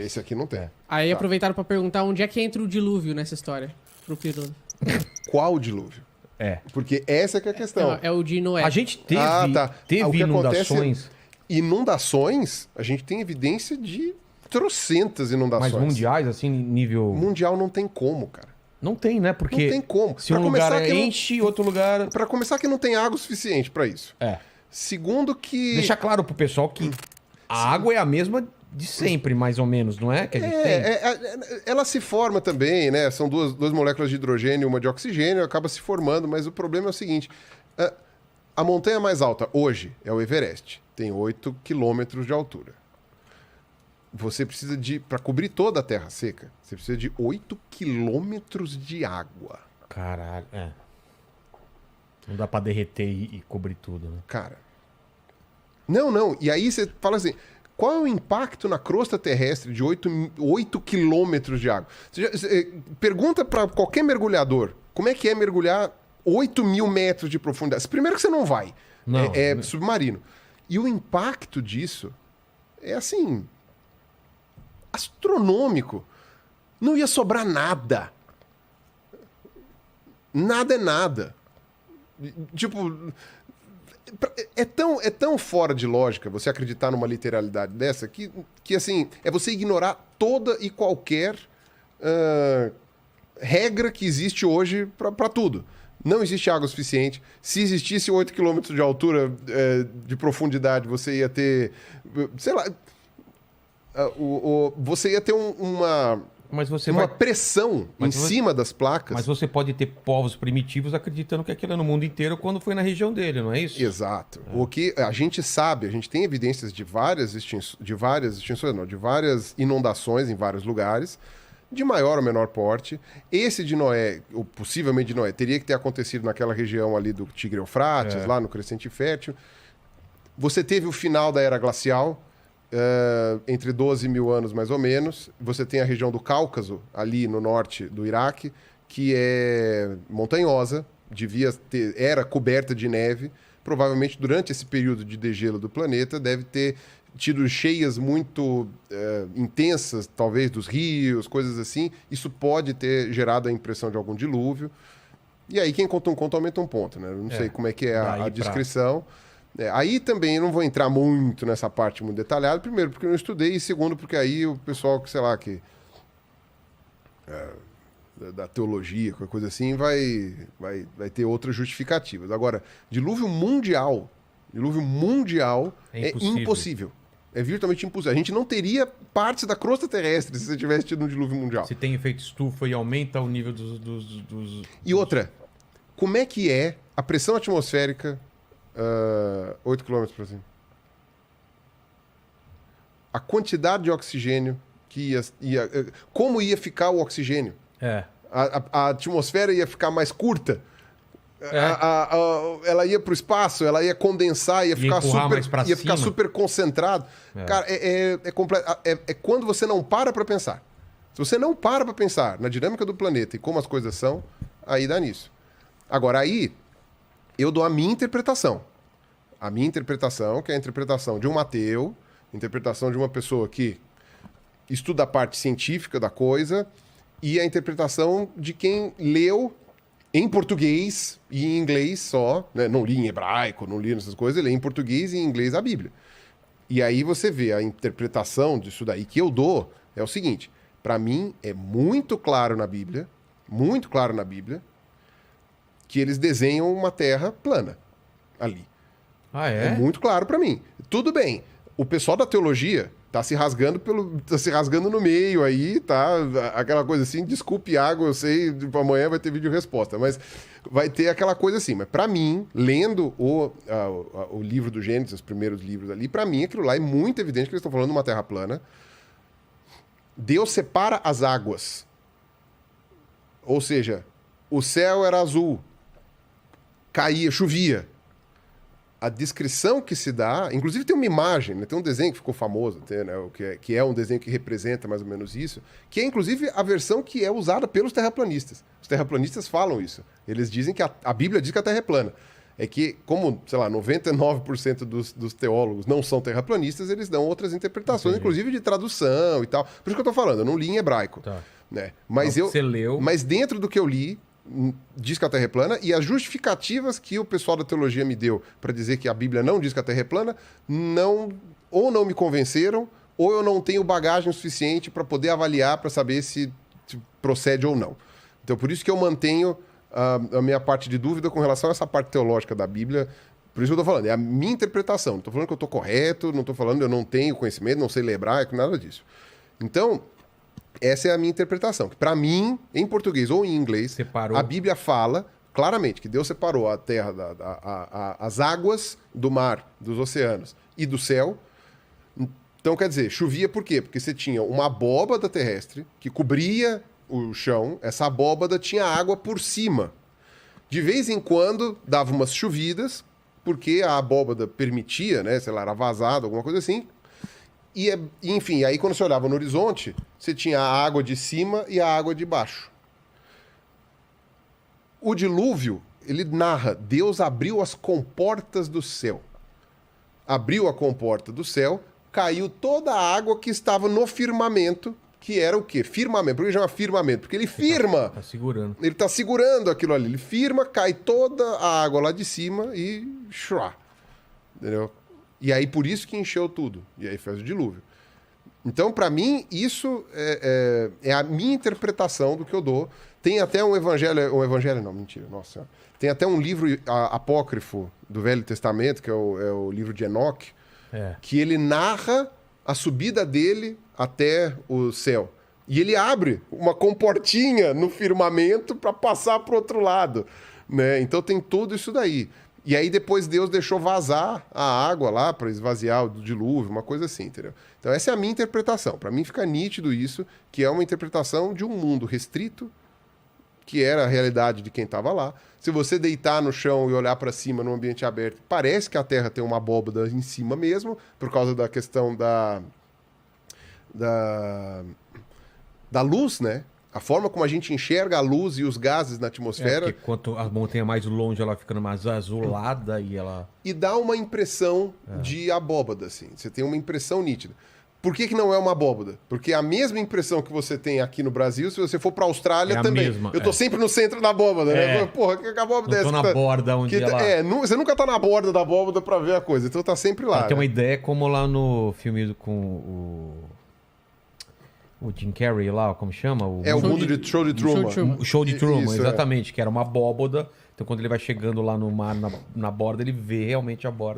Esse aqui não tem. Aí aproveitaram pra perguntar onde é que entra o dilúvio nessa história. Pro Pirulo. Qual dilúvio? Porque essa que é a questão. É o de Noé. A gente teve, O que inundações. Inundações, a gente tem evidência de trocentas inundações. Mas mundiais, assim, nível... Mundial não tem como, cara. Não tem, né? Porque Não tem como. se um lugar enche, outro lugar... Pra começar que não tem água suficiente pra isso. Segundo que... Deixa claro pro pessoal que a água é a mesma de sempre, mais ou menos, não é? Que a gente tem. Ela se forma também, né? São duas moléculas de hidrogênio e uma de oxigênio, acaba se formando, mas o problema é o seguinte: a montanha mais alta hoje é o Everest, tem 8 quilômetros de altura. Você precisa para cobrir toda a terra seca, você precisa de 8 quilômetros de água. Caralho, Não dá pra derreter e cobrir tudo, né? Cara. Não. E aí você fala assim, qual é o impacto na crosta terrestre de 8 quilômetros de água? Pergunta para qualquer mergulhador, como é que é mergulhar 8.000 metros de profundidade? Primeiro que você não vai. Não. É submarino. E o impacto disso é assim... astronômico. Não ia sobrar nada. Nada é nada. Tipo... É tão fora de lógica você acreditar numa literalidade dessa que assim, é você ignorar toda e qualquer regra que existe hoje para tudo. Não existe água suficiente. Se existisse 8 km de altura de profundidade, você ia ter... sei lá... você ia ter uma pressão em cima das placas. Mas você pode ter povos primitivos acreditando que aquilo é no mundo inteiro quando foi na região dele, não é isso? Exato. O que a gente sabe, a gente tem evidências de várias inundações em vários lugares, de maior ou menor porte. Esse de Noé, ou possivelmente de Noé, teria que ter acontecido naquela região ali do Tigre-Eufrates, lá no Crescente Fértil. Você teve o final da Era Glacial, entre 12 mil anos mais ou menos. Você tem a região do Cáucaso, ali no norte do Iraque, que é montanhosa, era coberta de neve. Provavelmente durante esse período de degelo do planeta deve ter tido cheias muito intensas, talvez dos rios, coisas assim. Isso pode ter gerado a impressão de algum dilúvio. E aí quem conta um conto aumenta um ponto, né? Eu não sei como é que é a descrição. Aí também eu não vou entrar muito nessa parte muito detalhada. Primeiro, porque eu não estudei. E segundo, porque aí o pessoal que, sei lá, da teologia, qualquer coisa assim, vai ter outras justificativas. Agora, dilúvio mundial é impossível. É virtualmente impossível. A gente não teria partes da crosta terrestre se você tivesse tido um dilúvio mundial. Se tem efeito estufa e aumenta o nível dos... E outra, como é que é a pressão atmosférica 8 km por cima? A quantidade de oxigênio que como ia ficar o oxigênio? A atmosfera ia ficar mais curta? Ela ia para o espaço, ela ia condensar, ia ficar super concentrado. Cara, é quando você não para pensar. Se você não para pensar na dinâmica do planeta e como as coisas são, aí dá nisso. Agora, aí eu dou a minha interpretação. A minha interpretação, que é a interpretação de um ateu, interpretação de uma pessoa que estuda a parte científica da coisa, e a interpretação de quem leu em português e em inglês só, né? Não li em hebraico, não li nessas coisas, lê em português e em inglês a Bíblia. E aí você vê a interpretação disso daí que eu dou, é o seguinte: para mim é muito claro na Bíblia, que eles desenham uma terra plana ali. É muito claro para mim. Tudo bem, o pessoal da teologia tá se rasgando no meio aí, tá? Aquela coisa assim, desculpe, água, eu sei, amanhã vai ter vídeo resposta, mas vai ter aquela coisa assim. Mas para mim, lendo o livro do Gênesis, os primeiros livros ali, para mim aquilo lá é muito evidente que eles estão falando de uma terra plana. Deus separa as águas. Ou seja, o céu era azul, chovia. A descrição que se dá... Inclusive tem uma imagem, né? Tem um desenho que ficou famoso, até, né? Que é um desenho que representa mais ou menos isso, que é inclusive a versão que é usada pelos terraplanistas. Os terraplanistas falam isso. Eles dizem que a Bíblia diz que a Terra é plana. É que, como, sei lá, 99% dos teólogos não são terraplanistas, eles dão outras interpretações, inclusive de tradução e tal. Por isso que eu tô falando, eu não li em hebraico. Tá. Né? Mas Você leu. Mas dentro do que eu li, diz que a Terra é plana, e as justificativas que o pessoal da teologia me deu para dizer que a Bíblia não diz que a Terra é plana, ou não me convenceram, ou eu não tenho bagagem suficiente para poder avaliar, para saber se procede ou não. Então, por isso que eu mantenho a minha parte de dúvida com relação a essa parte teológica da Bíblia. Por isso que eu estou falando, é a minha interpretação. Não estou falando que eu estou correto, não estou falando que eu não tenho conhecimento, não sei ler hebraico, nada disso. Então, essa é a minha interpretação. Que para mim, em português ou em inglês, Separou. a Bíblia fala claramente que Deus separou a terra, as águas do mar, dos oceanos e do céu. Então, quer dizer, chovia por quê? Porque você tinha uma abóbada terrestre que cobria o chão, essa abóbada tinha água por cima. De vez em quando dava umas chovidas, porque a abóbada permitia, né, sei lá, era vazado, alguma coisa assim. Enfim, aí quando você olhava no horizonte, você tinha a água de cima e a água de baixo. O dilúvio, ele narra, Deus abriu as comportas do céu. Abriu a comporta do céu, caiu toda a água que estava no firmamento, que era o quê? Firmamento. Por que chama firmamento? Porque ele firma. Tá segurando. Ele está segurando aquilo ali. Ele firma, cai toda a água lá de cima e... Entendeu? E aí, por isso que encheu tudo. E aí fez o dilúvio. Então, para mim, isso é a minha interpretação do que eu dou. Tem até um evangelho não, mentira, nossa senhora. Tem até um livro apócrifo do Velho Testamento, que é o livro de Enoque, que ele narra a subida dele até o céu. E ele abre uma comportinha no firmamento para passar para o outro lado. Né? Então tem tudo isso daí. E aí depois Deus deixou vazar a água lá para esvaziar o dilúvio, uma coisa assim, entendeu? Então essa é a minha interpretação. Para mim fica nítido isso, que é uma interpretação de um mundo restrito, que era a realidade de quem estava lá. Se você deitar no chão e olhar para cima num ambiente aberto, parece que a Terra tem uma abóbada em cima mesmo, por causa da questão da luz, né? A forma como a gente enxerga a luz e os gases na atmosfera. Porque quanto a montanha mais longe, ela fica mais azulada e ela... E dá uma impressão de abóbada, assim. Você tem uma impressão nítida. Por que não é uma abóbada? Porque a mesma impressão que você tem aqui no Brasil, se você for pra Austrália também. Mesma, eu tô sempre no centro da abóbada, né? Porra, que abóbada é essa? Tô na borda onde ela... você nunca tá na borda da abóbada pra ver a coisa, então tá sempre lá. Tem uma ideia como lá no filme com o Jim Carrey lá, como chama? O mundo de Show de Truman. O Show de Truman, Isso, exatamente, que era uma abóbada. Então quando ele vai chegando lá no mar, na borda, ele vê realmente a borda.